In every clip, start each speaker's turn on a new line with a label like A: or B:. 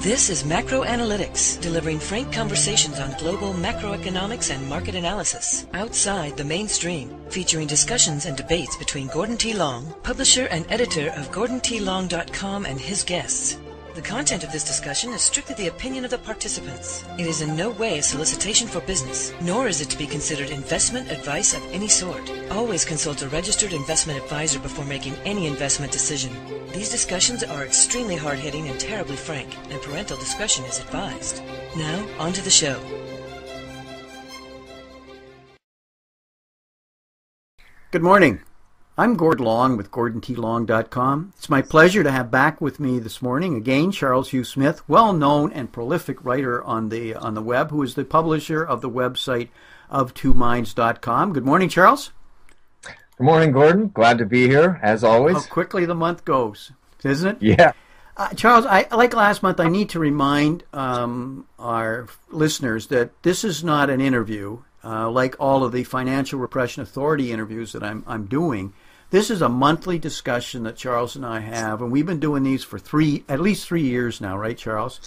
A: This is Macro Analytics, delivering frank conversations on global macroeconomics and market analysis outside the mainstream, featuring discussions and debates between Gordon T. Long, publisher and editor of GordonTLong.com, and his guests. The content of this discussion is strictly the opinion of the participants. It is in no way a solicitation for business, nor is it to be considered investment advice of any sort. Always consult a registered investment advisor before making any investment decision. These discussions are extremely hard-hitting and terribly frank, and parental discretion is advised. Now, on to the show.
B: Good morning. I'm Gord Long with GordonTLong.com. It's my pleasure to have back with me this morning again Charles Hugh Smith, well-known and prolific writer on the web, who is the publisher of the website of twominds.com. Good morning, Charles.
C: Good morning, Gordon. Glad to be here, as always.
B: How quickly the month goes, isn't it?
C: Yeah.
B: Charles, like last month, I need to remind our listeners that this is not an interview like all of the Financial Repression Authority interviews that I'm doing. This is a monthly discussion that Charles and I have, and we've been doing these for at least 3 years now, right, Charles?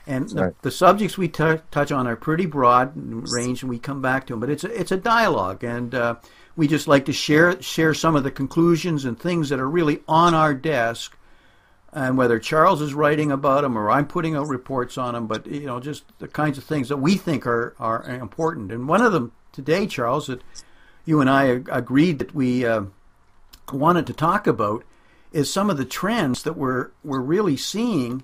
B: And the subjects we touch on are pretty broad range, and we come back to them. But it's a dialogue, and we just like to share some of the conclusions and things that are really on our desk, and whether Charles is writing about them or I'm putting out reports on them, but just the kinds of things that we think are important. And one of them today, Charles, that you and I agreed that we wanted to talk about is some of the trends that we're really seeing,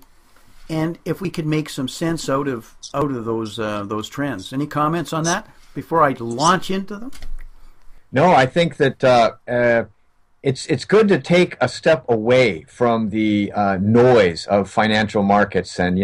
B: and if we could make some sense out of those trends. Any comments on that before I launch into them?
C: No, I think that it's good to take a step away from the noise of financial markets and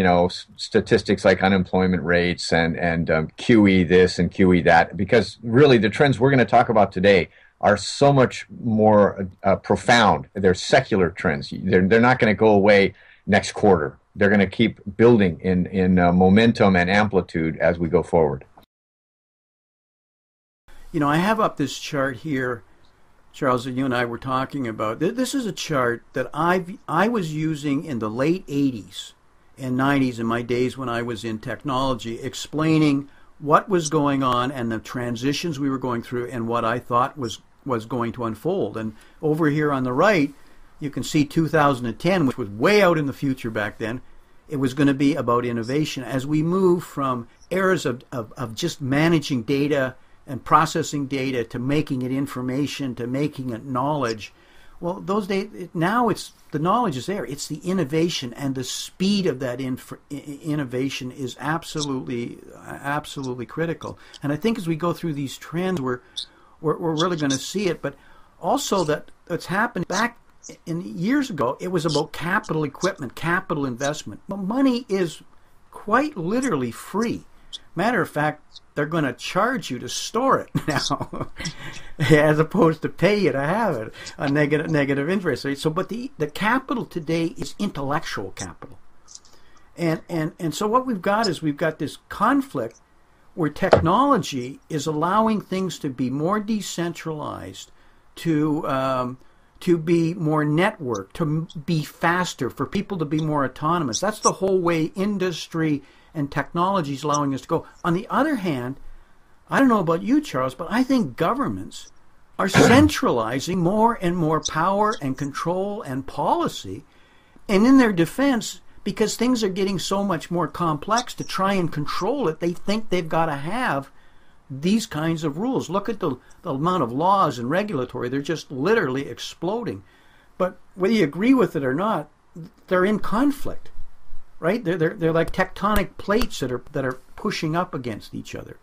C: statistics like unemployment rates and QE this and QE that, because really the trends we're going to talk about today are so much more profound. They're secular trends. They're not going to go away next quarter. They're going to keep building in momentum and amplitude as we go forward.
B: I have up this chart here, Charles, that you and I were talking about. This is a chart that I was using in the late 80s and 90s in my days when I was in technology, explaining what was going on and the transitions we were going through and what I thought was going to unfold. And over here on the right, you can see 2010, which was way out in the future back then. It was going to be about innovation as we move from eras of just managing data and processing data to making it information, to making it knowledge. Well, those days, now the knowledge is there. It's the innovation, and the speed of that innovation is absolutely critical. And I think as we go through these trends, we're really going to see it. But also that's happened back in years ago. It was about capital equipment, capital investment. But money is quite literally free. Matter of fact, they're going to charge you to store it now, as opposed to pay you to have it, a negative interest rate. So, but the capital today is intellectual capital, and so what we've got this conflict where technology is allowing things to be more decentralized, to be more networked, to be faster, for people to be more autonomous. That's the whole way industry and technology is allowing us to go. On the other hand, I don't know about you, Charles, but I think governments are centralizing more and more power and control and policy. And in their defense, because things are getting so much more complex to try and control it, they think they've got to have these kinds of rules. Look at the amount of laws and regulatory. They're just literally exploding. But whether you agree with it or not, they're in conflict. Right? They're like tectonic plates that are pushing up against each other,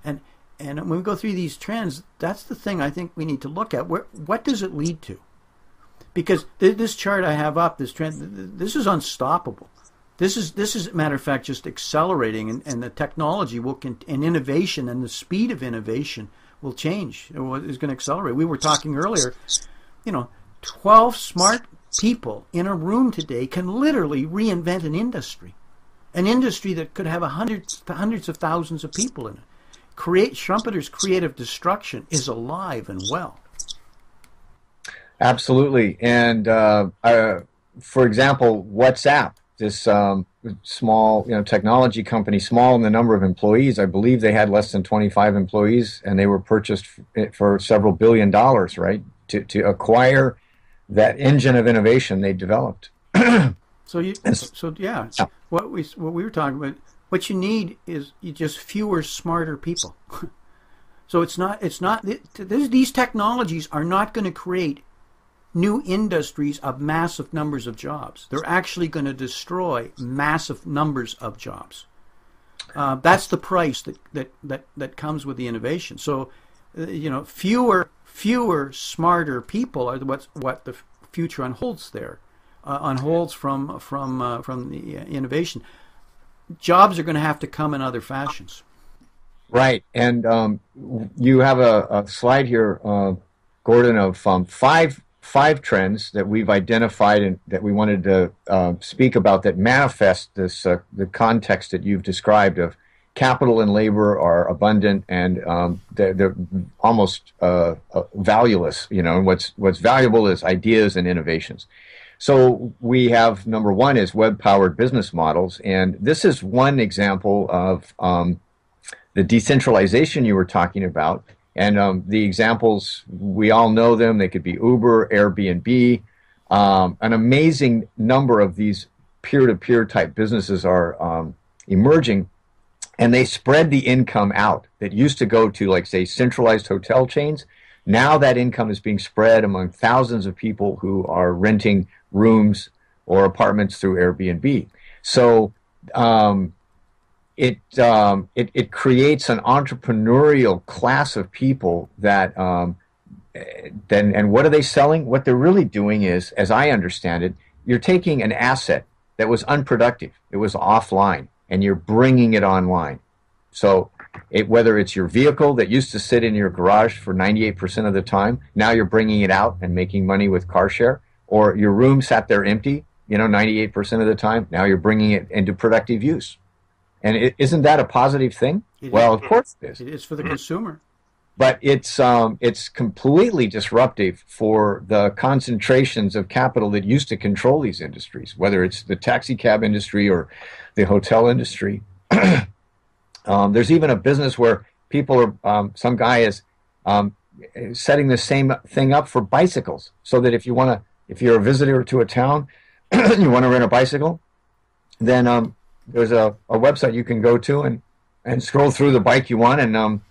B: and when we go through these trends, that's the thing I think we need to look at. What does it lead to? Because this chart I have up, this trend, this is unstoppable. This is matter of fact just accelerating, and the technology and innovation and the speed of innovation will change. It is going to accelerate. We were talking earlier, 12 smart people in a room today can literally reinvent an industry that could have hundreds of thousands of people in it. Schumpeter's creative destruction is alive and well.
C: Absolutely. And for example, WhatsApp this small, technology company, small in the number of employees. I believe they had less than 25 employees, and they were purchased for several $billion, right, to acquire that engine of innovation they developed.
B: Yeah. What we were talking about, what you need is just fewer smarter people. So these technologies are not going to create new industries of massive numbers of jobs. They're actually going to destroy massive numbers of jobs. That's the price that comes with the innovation. So, fewer smarter people are what the future unfolds there, unfolds from the innovation. Jobs are going to have to come in other fashions.
C: Right, and you have a slide here, Gordon, of five trends that we've identified and that we wanted to speak about that manifest this the context that you've described of capital and labor are abundant and they're almost valueless. What's valuable is ideas and innovations. So we have number one is web-powered business models, and this is one example of the decentralization you were talking about. And the examples, we all know them. They could be Uber, Airbnb. An amazing number of these peer-to-peer type businesses are emerging, and they spread the income out that used to go to, like, say, centralized hotel chains. Now that income is being spread among thousands of people who are renting rooms or apartments through Airbnb. So it creates an entrepreneurial class of people that and what are they selling? What they're really doing is, as I understand it, you're taking an asset that was unproductive, it was offline, and you're bringing it online. So whether it's your vehicle that used to sit in your garage for 98% of the time, now you're bringing it out and making money with car share, or your room sat there empty, 98% of the time, now you're bringing it into productive use. And isn't that a positive thing? Well, of course it is.
B: It is for the consumer.
C: But it's completely disruptive for the concentrations of capital that used to control these industries, whether it's the taxi cab industry or the hotel industry. There's even a business where people are, some guy is setting the same thing up for bicycles, so that if you're a visitor to a town, you want to rent a bicycle, then there's a website you can go to and scroll through the bike you want and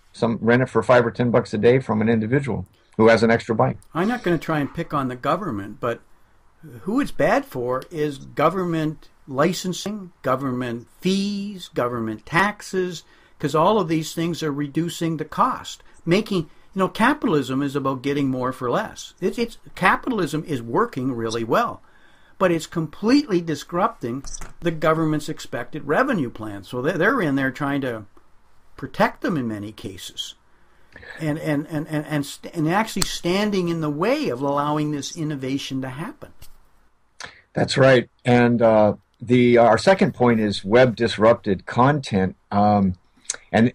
C: rent it for $5 or $10 a day from an individual who has an extra bike.
B: I'm not going to try and pick on the government, but who it's bad for is government licensing, government fees, government taxes, because all of these things are reducing the cost. Capitalism is about getting more for less. Capitalism is working really well, but it's completely disrupting the government's expected revenue plan. So they're in there trying to protect them in many cases, and actually standing in the way of allowing this innovation to happen.
C: That's right. And our second point is web disrupted content. And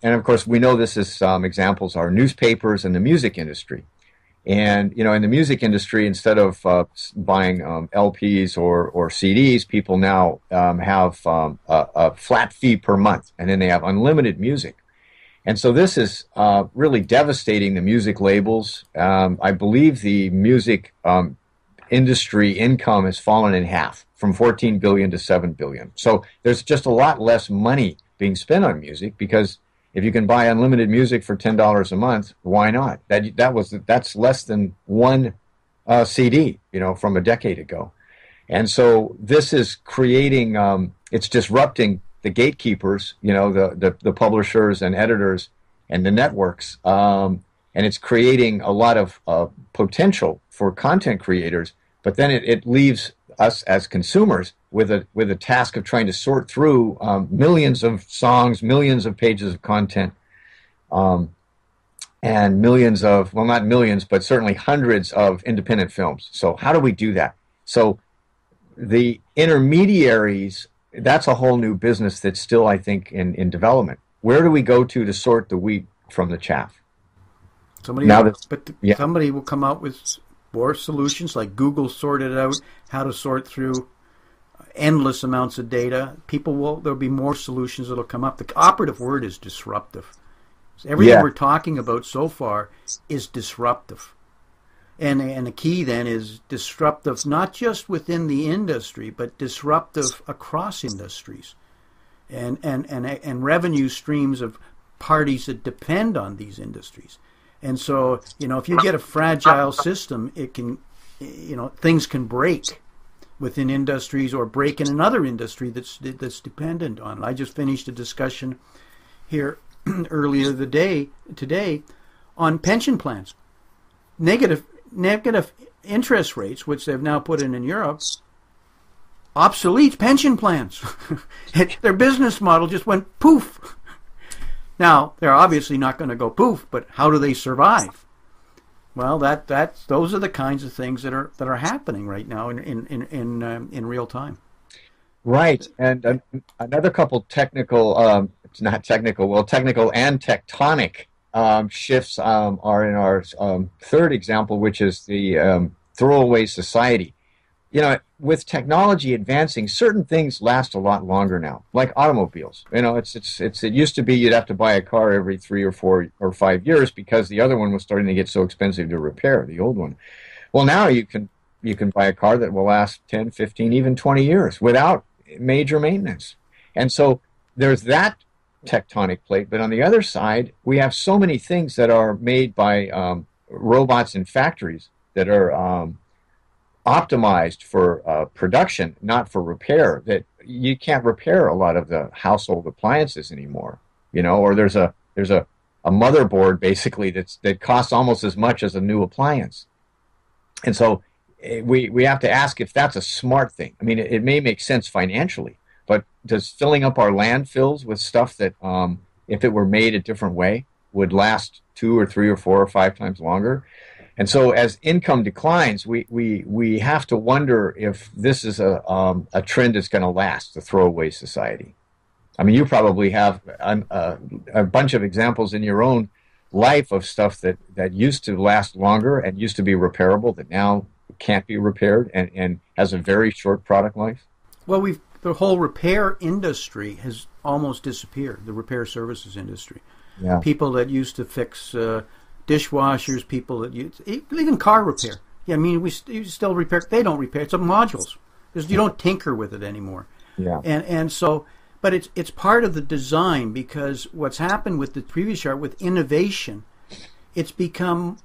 C: of course, we know this is examples are newspapers and the music industry. And, in the music industry, instead of buying LPs or CDs, people now have a flat fee per month, and then they have unlimited music. And so this is really devastating the music labels. I believe the music industry income has fallen in half, from $14 billion to $7 billion. So there's just a lot less money being spent on music, because if you can buy unlimited music for $10 a month, why not? That's less than one CD, from a decade ago. And so this is creating, it's disrupting the gatekeepers, the publishers and editors and the networks, and it's creating a lot of potential for content creators. But then it leaves us as consumers with a task of trying to sort through millions of songs, millions of pages of content, and millions of, well, not millions, but certainly hundreds of independent films. So how do we do that? So the intermediaries, that's a whole new business that's still, I think, in development. Where do we go to sort the wheat from the chaff?
B: Somebody will come out with more solutions, like Google sorted out how to sort through endless amounts of data. There'll be more solutions that'll come up. The operative word is disruptive. Everything we're talking about so far is disruptive. And the key then is disruptive not just within the industry, but disruptive across industries and revenue streams of parties that depend on these industries. And so, if you get a fragile system, it can, things can break within industries or break in another industry that's dependent on it. I just finished a discussion here earlier today on pension plans. Negative interest rates, which they've now put in Europe, obsolete pension plans. Their business model just went poof. Now, they're obviously not going to go poof, but how do they survive? Well, those are the kinds of things that are happening right now in real time.
C: Right, and another couple technical, technical and tectonic shifts are in our third example, which is the throwaway society. With technology advancing, certain things last a lot longer now, like automobiles. It used to be you'd have to buy a car every 3 or 4 or 5 years because the other one was starting to get so expensive to repair, the old one. Well, now you can buy a car that will last 10, 15, even 20 years without major maintenance. And so there's that tectonic plate, but on the other side, we have so many things that are made by robots in factories that are optimized for production, not for repair, that you can't repair a lot of the household appliances anymore, or there's a motherboard basically that costs almost as much as a new appliance. And so we have to ask if that's a smart thing. I mean, it may make sense financially, but does filling up our landfills with stuff that, if it were made a different way, would last 2 or 3 or 4 or 5 times longer? And so as income declines, we have to wonder if this is a trend that's going to last, the throwaway society. I mean, you probably have a bunch of examples in your own life of stuff that used to last longer and used to be repairable that now can't be repaired and has a very short product life.
B: Well, the whole repair industry has almost disappeared, the repair services industry.
C: Yeah.
B: People that used to fix dishwashers, people that even car repair. Yeah, I mean, you still repair. They don't repair. It's modules. You don't tinker with it anymore.
C: Yeah.
B: And so, but it's part of the design, because what's happened with the previous chart with innovation, it's become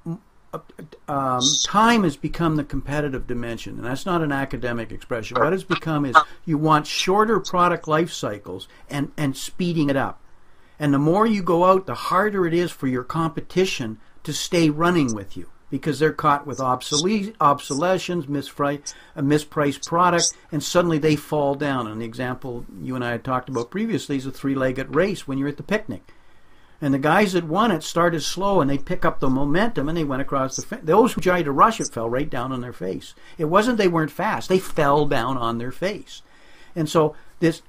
B: time has become the competitive dimension, and that's not an academic expression. What it's become is you want shorter product life cycles and speeding it up. And the more you go out, the harder it is for your competition to stay running with you, because they're caught with obsolescence, mispriced product, and suddenly they fall down. And the example you and I had talked about previously is a 3-legged race when you're at the picnic. And the guys that won it started slow, and they pick up the momentum, and they went across the fence. Those who tried to rush it fell right down on their face. It wasn't they weren't fast. They fell down on their face. And so this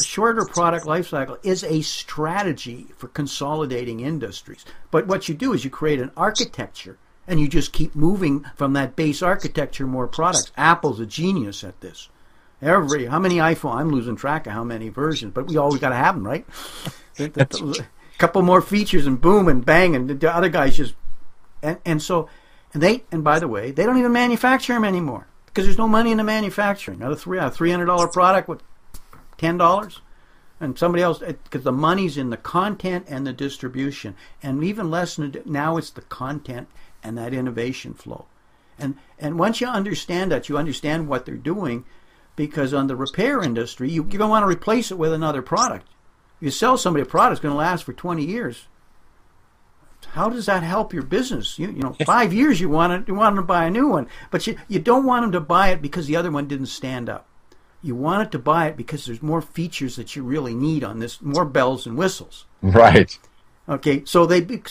B: shorter product life cycle is a strategy for consolidating industries. But what you do is you create an architecture, and you just keep moving from that base architecture more products. Apple's a genius at this. How many iPhone? I'm losing track of how many versions, but we always got to have them, right? Couple more features and boom and bang, and the other guys just and by the way, they don't even manufacture them anymore because there's no money in the manufacturing. Not a $300 product with $10, and somebody else, because the money's in the content and the distribution, and even less now it's the content and that innovation flow. And once you understand that, you understand what they're doing, because on the repair industry, you don't want to replace it with another product. You sell somebody a product that's going to last for 20 years. How does that help your business? 5 years you want them to buy a new one, but you don't want them to buy it because the other one didn't stand up. You want it to buy it because there's more features that you really need on this, more bells and whistles.
C: Right.
B: Okay, so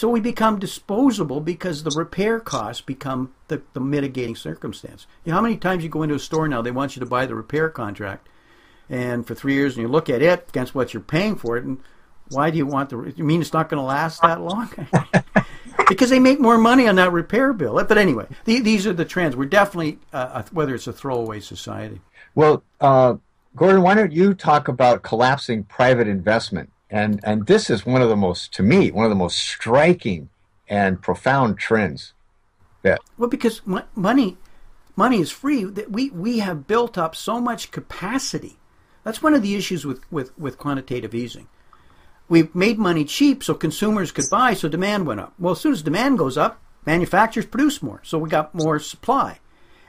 B: we become disposable because the repair costs become the mitigating circumstance. How many times you go into a store now, they want you to buy the repair contract, and for 3 years, and you look at it against what you're paying for it, and why do you want you mean it's not going to last that long? Because they make more money on that repair bill. But anyway, these are the trends. We're definitely, whether it's a throwaway society.
C: Well, Gordon, why don't you talk about collapsing private investment? And this is one of the most, to me, one of the most striking and profound trends. That
B: Well, because money is free. That we have built up so much capacity. That's one of the issues with quantitative easing. We made money cheap so consumers could buy, so demand went up. Well, as soon as demand goes up, manufacturers produce more, so we got more supply.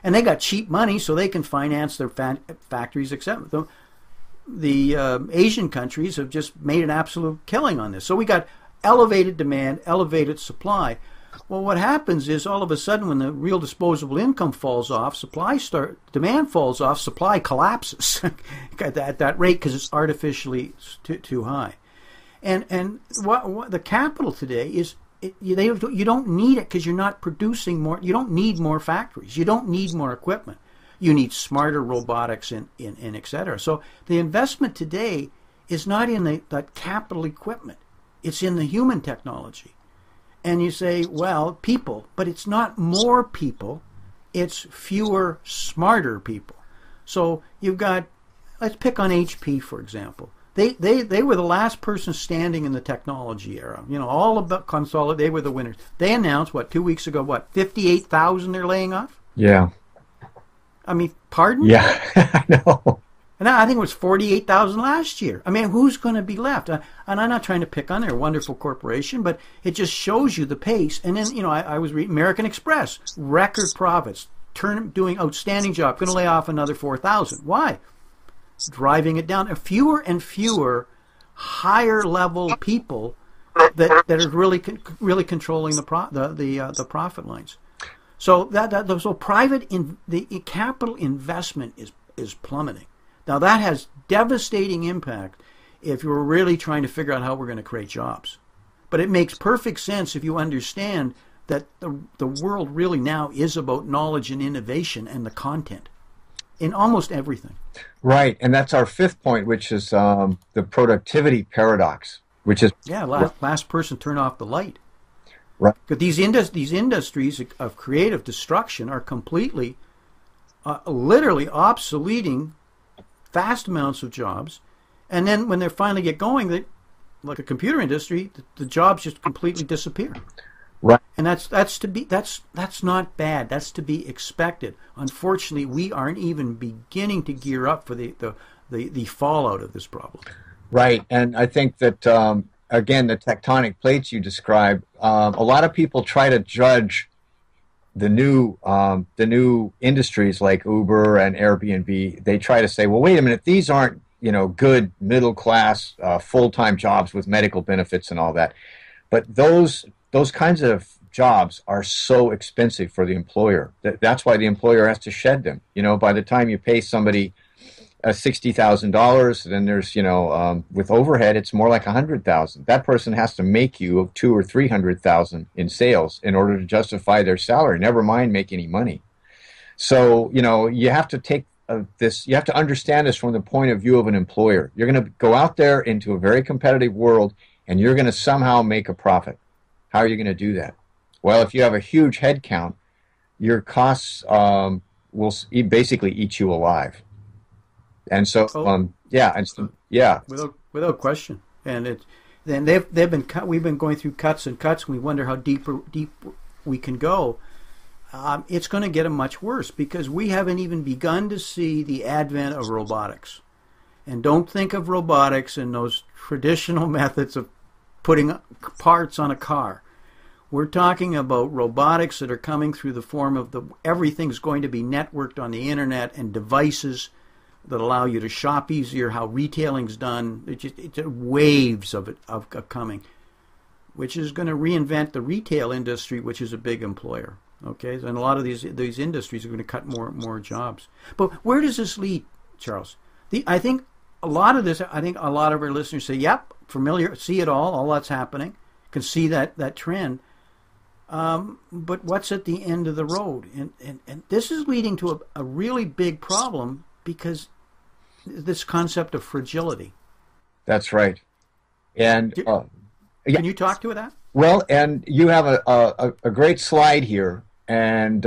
B: And they got cheap money so they can finance their factories, etc. The Asian countries have just made an absolute killing on this. So we got elevated demand, elevated supply. Well, what happens is all of a sudden when the real disposable income falls off, demand falls off, supply collapses at that rate because it's artificially too high. And what the capital today is, you don't need it because you're not producing more. You don't need more factories. You don't need more equipment. You need smarter robotics and et cetera. So the investment today is not in that capital equipment. It's in the human technology. And you say, well, people, but it's not more people. It's fewer, smarter people. So you've got, let's pick on HP, for example. They were the last person standing in the technology era. All about console, they were the winners. They announced, 2 weeks ago, 58,000 they're laying off?
C: Yeah.
B: I mean, pardon?
C: Yeah, I know.
B: And I think it was 48,000 last year. I mean, who's going to be left? And I'm not trying to pick on their wonderful corporation, but it just shows you the pace. And then, I was reading American Express, record profits, doing outstanding job, going to lay off another 4,000. Why? Driving it down. Fewer and fewer higher level people that are really controlling the profit lines. So so the capital investment is plummeting. Now that has devastating impact if you're really trying to figure out how we're going to create jobs. But it makes perfect sense if you understand that the world really now is about knowledge and innovation and the content in almost everything.
C: Right, and that's our fifth point, which is the productivity paradox, which is
B: last person turn off the light.
C: Right.
B: Because these industries of creative destruction are completely, literally obsoleting vast amounts of jobs, and then when they finally get going, like a computer industry, the jobs just completely disappear.
C: Right.
B: And that's not bad. That's to be expected. Unfortunately, we aren't even beginning to gear up for the fallout of this problem.
C: Right, and I think that again, the tectonic plates you described, a lot of people try to judge the new industries like Uber and Airbnb. They try to say, well, wait a minute, these aren't good middle class full-time jobs with medical benefits and all that. But those kinds of jobs are so expensive for the employer. That's why the employer has to shed them. By the time you pay somebody $60,000, then there's with overhead it's more like $100,000. That person has to make you $200,000 or $300,000 in sales in order to justify their salary. Never mind make any money. So you have to take this. You have to understand this from the point of view of an employer. You're going to go out there into a very competitive world, and you're going to somehow make a profit. How are you going to do that? Well, if you have a huge head count, your costs will basically eat you alive. And so,
B: without question. And we've been going through cuts and cuts. And we wonder how deep we can go. It's going to get much worse because we haven't even begun to see the advent of robotics. And don't think of robotics in those traditional methods of putting parts on a car. We're talking about robotics that are coming through the form of everything's going to be networked on the internet and devices that allow you to shop easier, how retailing's done. It's waves of coming, which is going to reinvent the retail industry, which is a big employer. Okay, and a lot of these industries are going to cut more jobs. But where does this lead, Charles? I think a lot of our listeners say, "Yep, familiar, see it all that's happening, can see that trend." But what's at the end of the road? And this is leading to a really big problem because this concept of fragility.
C: That's right. And
B: can you talk to that?
C: Well, and you have a great slide here, and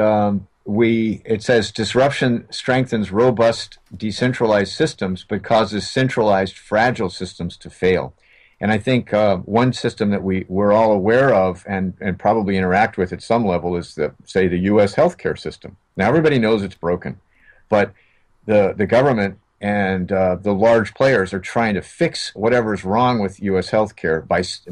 C: it says disruption strengthens robust decentralized systems but causes centralized fragile systems to fail. And I think one system that we're all aware of and probably interact with at some level is the U.S. healthcare system. Now everybody knows it's broken, but the government and the large players are trying to fix whatever's wrong with U.S. healthcare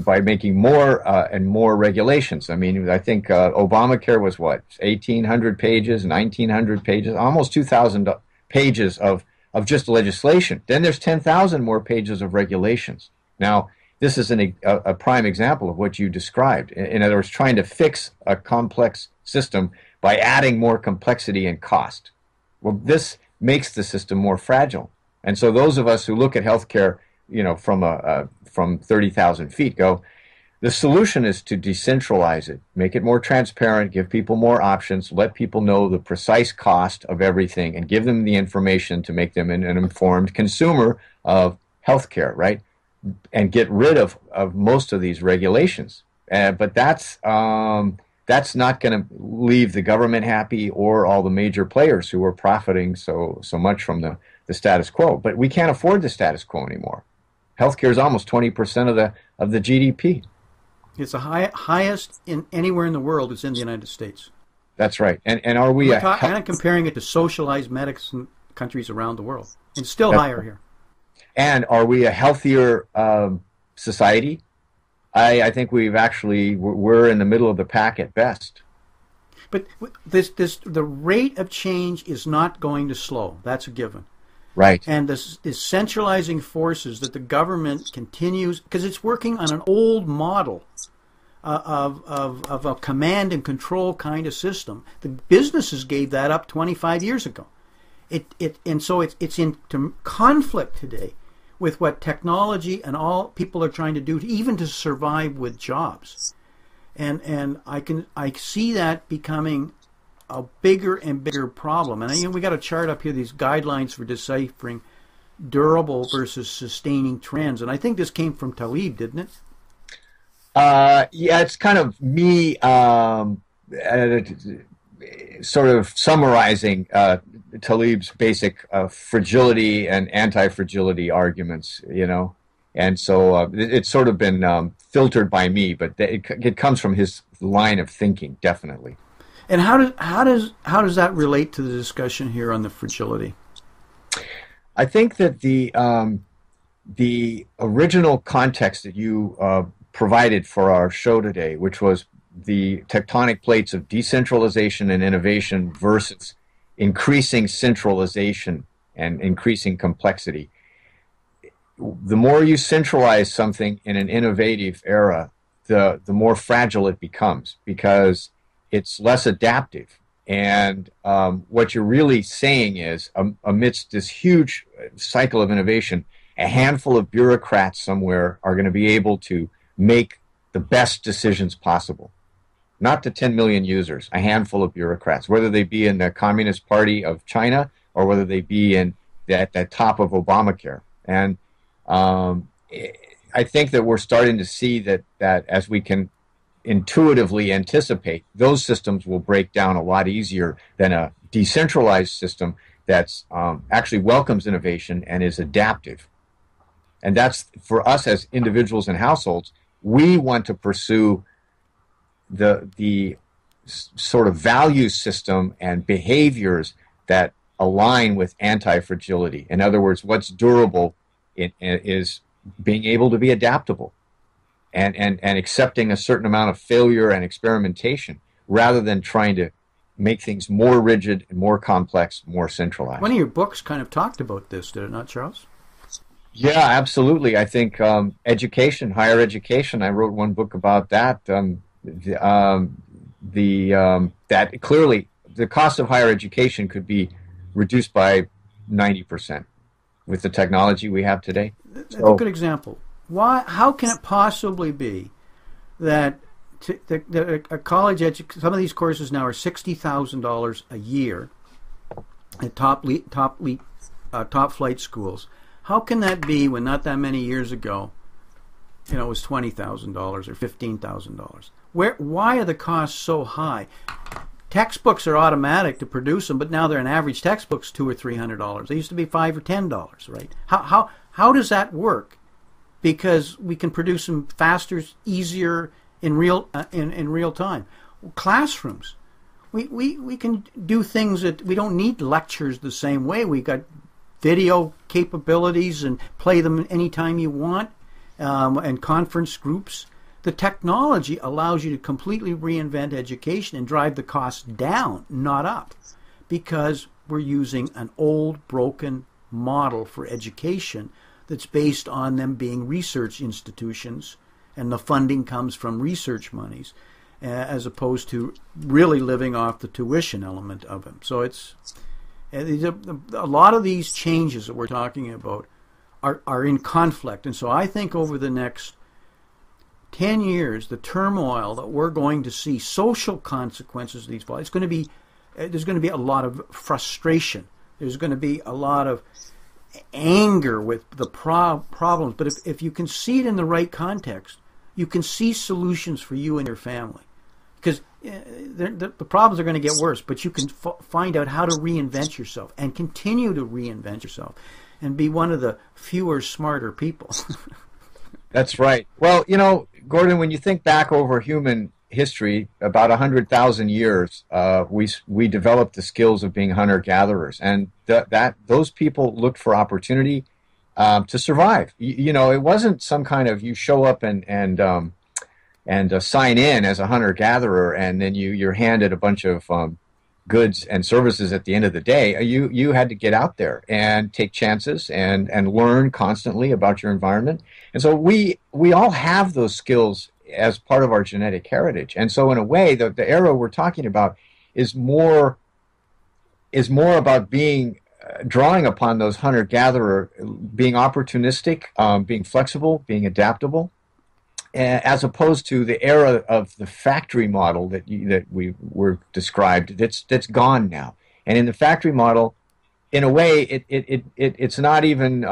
C: by making more and more regulations. I mean, I think Obamacare was 1,800 pages, 1,900 pages, almost 2,000 pages of just legislation. Then there's 10,000 more pages of regulations. Now, this is a prime example of what you described. In other words, trying to fix a complex system by adding more complexity and cost. Well, this makes the system more fragile. And so those of us who look at healthcare, from 30,000 feet go, the solution is to decentralize it, make it more transparent, give people more options, let people know the precise cost of everything, and give them the information to make them an informed consumer of healthcare, right? And get rid of most of these regulations. But that's not going to leave the government happy or all the major players who are profiting so much from the status quo. But we can't afford the status quo anymore. Healthcare is almost 20% of the GDP.
B: It's the highest in anywhere in the world. It's in the United States.
C: That's right. And are we?
B: I'm comparing it to socialized medicine countries around the world, and still higher here.
C: And are we a healthier society? I think we're in the middle of the pack at best.
B: But the rate of change is not going to slow. That's a given.
C: Right.
B: And this centralizing forces that the government continues, because it's working on an old model of a command and control kind of system. The businesses gave that up 25 years ago. So it's in conflict today with what technology and all people are trying to do, even to survive with jobs, and I see that becoming a bigger and bigger problem. And we got a chart up here, these guidelines for deciphering durable versus sustaining trends, and I think this came from Taleb, didn't it?
C: Yeah, it's kind of me sort of summarizing Taleb's basic fragility and anti-fragility arguments, and so it's sort of been filtered by me, but it comes from his line of thinking, definitely.
B: And how does that relate to the discussion here on the fragility?
C: I think that the original context that you provided for our show today, which was the tectonic plates of decentralization and innovation versus increasing centralization and increasing complexity. The more you centralize something in an innovative era, the more fragile it becomes because it's less adaptive. And what you're really saying is, amidst this huge cycle of innovation, a handful of bureaucrats somewhere are going to be able to make the best decisions possible. Not the 10 million users, a handful of bureaucrats, whether they be in the Communist Party of China or whether they be in at the top of Obamacare. And I think that we're starting to see that as we can intuitively anticipate, those systems will break down a lot easier than a decentralized system that's actually welcomes innovation and is adaptive. And that's, for us as individuals and households, we want to pursue the sort of value system and behaviors that align with anti-fragility. In other words, what's durable is being able to be adaptable and accepting a certain amount of failure and experimentation rather than trying to make things more rigid and more complex, more centralized.
B: One of your books kind of talked about this, did it not, Charles?
C: Yeah, absolutely. I think education, higher education, I wrote one book about that. That clearly the cost of higher education could be reduced by 90% with the technology we have today.
B: That's a good example. How can it possibly be that a college some of these courses now are $60,000 a year at top flight schools? How can that be when not that many years ago, it was $20,000 or $15,000? Why are the costs so high? Textbooks are automatic to produce them, but now they're an average textbook's $200 or $300. They used to be $5 or $10, right? How does that work? Because we can produce them faster, easier, in real time. Classrooms, we can do things that we don't need lectures the same way. We got video capabilities and play them anytime you want, and conference groups. The technology allows you to completely reinvent education and drive the costs down, not up, because we're using an old, broken model for education that's based on them being research institutions, and the funding comes from research monies, as opposed to really living off the tuition element of them. So it's a lot of these changes that we're talking about are in conflict, and so I think over the next 10 years, the turmoil that we're going to see, social consequences of these policies, there's going to be a lot of frustration. There's going to be a lot of anger with the problems. But if you can see it in the right context, you can see solutions for you and your family. Because the problems are going to get worse, but you can find out how to reinvent yourself and continue to reinvent yourself and be one of the fewer, smarter people.
C: That's right. Well, Gordon, when you think back over human history, about 100,000 years, we developed the skills of being hunter-gatherers, and those people looked for opportunity to survive. It wasn't some kind of you show up and sign in as a hunter-gatherer, and then you're handed a bunch of goods and services at the end of the day. You had to get out there and take chances and learn constantly about your environment. And so we all have those skills as part of our genetic heritage. And so in a way, the era we're talking about is more about drawing upon those hunter-gatherer, being opportunistic, being flexible, being adaptable, as opposed to the era of the factory model that we were described. That's gone now. And in the factory model, in a way, it's not even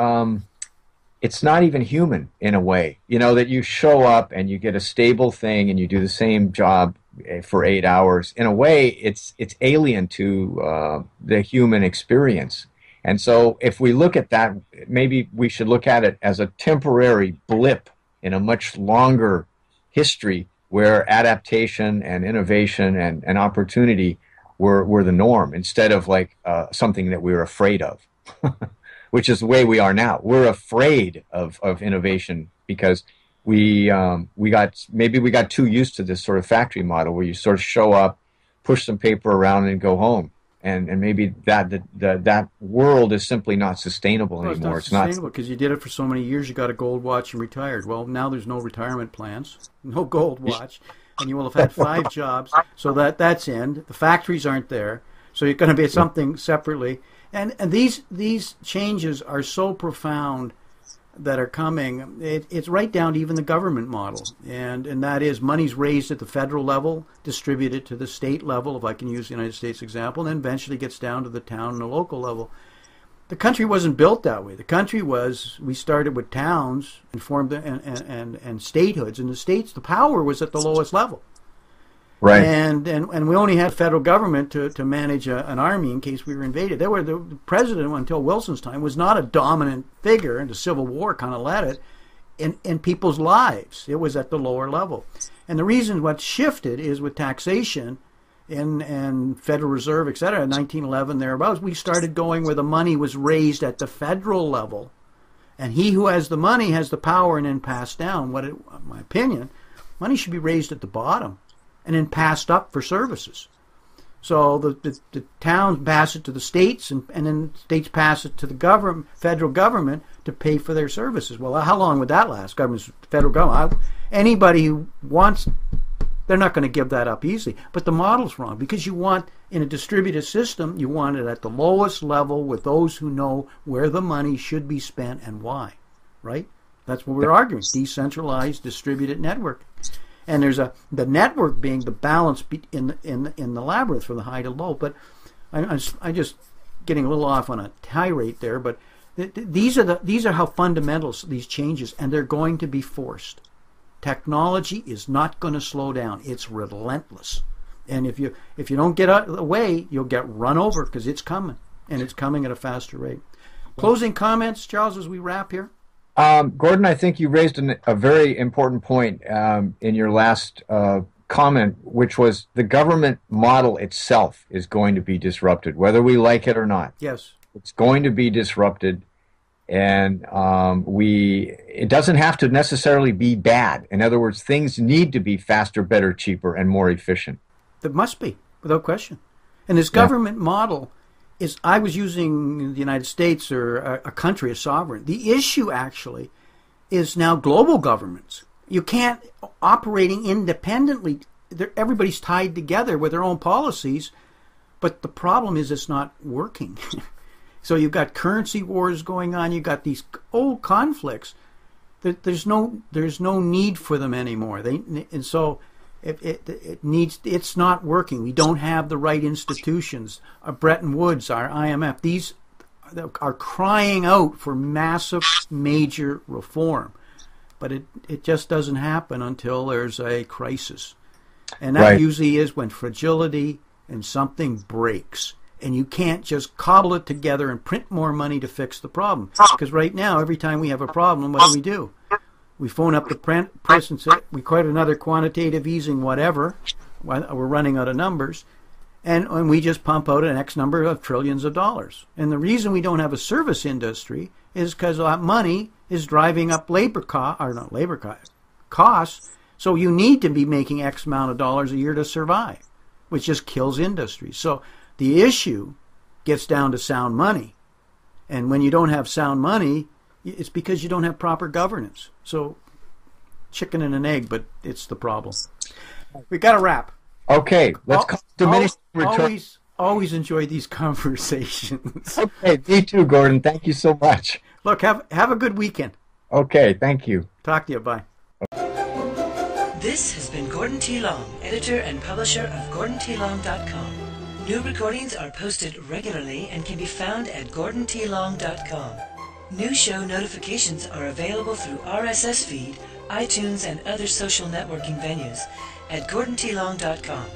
C: human in a way. That you show up and you get a stable thing and you do the same job for 8 hours. In a way, it's alien to the human experience. And so, if we look at that, maybe we should look at it as a temporary blip in a much longer history where adaptation and innovation and opportunity were the norm, instead of like something that we were afraid of, which is the way we are now. We're afraid of innovation because we got too used to this sort of factory model where you sort of show up, push some paper around, and go home. And maybe that world is simply not sustainable anymore.
B: It's not sustainable because you did it for so many years. You got a gold watch and retired. Well, now there's no retirement plans, no gold watch, and you will have had 5 jobs. So that's in. The factories aren't there. So you're going to be something separately. And these changes are so profound that are coming. It's right down to even the government model, and that is money's raised at the federal level, distributed to the state level, if I can use the United States example, and then eventually gets down to the town and the local level. The country wasn't built that way. The country we started with towns and formed and statehoods. In the states, the power was at the lowest level.
C: Right.
B: And we only had federal government to manage an army in case we were invaded. The president, until Wilson's time, was not a dominant figure, and the Civil War kind of led it in people's lives. It was at the lower level. And the reason what shifted is with taxation and Federal Reserve, et cetera, in 1911 thereabouts, we started going where the money was raised at the federal level. And he who has the money has the power and then passed down. In my opinion, money should be raised at the bottom and then passed up for services. So the towns pass it to the states, and then states pass it to the federal government to pay for their services. Well, how long would that last? Federal government. Anybody who wants, they're not going to give that up easily. But the model's wrong, because you want, in a distributed system, you want it at the lowest level with those who know where the money should be spent and why, right? That's what we're arguing, decentralized, distributed network. And there's the network being the balance in the labyrinth from the high to low. But I'm just getting a little off on a tirade there. But these are how fundamental these changes, and they're going to be forced. Technology is not going to slow down. It's relentless, And if you don't get out of the way, you'll get run over because it's coming, and it's coming at a faster rate. Closing comments, Charles, as we wrap here?
C: Gordon, I think you raised a very important point in your last comment, which was the government model itself is going to be disrupted, whether we like it or not.
B: Yes.
C: It's going to be disrupted, and it doesn't have to necessarily be bad. In other words, things need to be faster, better, cheaper, and more efficient.
B: It must be, without question. And this government model is, I was using the United States or a country, a sovereign. The issue actually is now global governments. You can't, operating independently, everybody's tied together with their own policies, but the problem is it's not working. So you've got currency wars going on, you've got these old conflicts. There's no need for them anymore. And so it's not working. We don't have the right institutions. Our Bretton Woods, our IMF, these are crying out for massive, major reform. But it just doesn't happen until there's a crisis. And that usually is when fragility and something breaks. And you can't just cobble it together and print more money to fix the problem. Because right now, every time we have a problem, what do? We phone up the press and say, we quote another quantitative easing whatever. We're running out of numbers. And we just pump out an X number of trillions of dollars. And the reason we don't have a service industry is because that money is driving up costs. So you need to be making X amount of dollars a year to survive, which just kills industry. So the issue gets down to sound money. And when you don't have sound money, it's because you don't have proper governance. So chicken and an egg, but it's the problem. We got to wrap.
C: Okay, let's diminish return.
B: Always enjoy these conversations.
C: Okay, me too, Gordon. Thank you so much.
B: Look, have a good weekend.
C: Okay, thank you.
B: Talk to you. Bye.
A: This has been Gordon T. Long, editor and publisher of GordonTLong.com. New recordings are posted regularly and can be found at GordonTLong.com. New show notifications are available through RSS feed, iTunes, and other social networking venues at GordonTLong.com.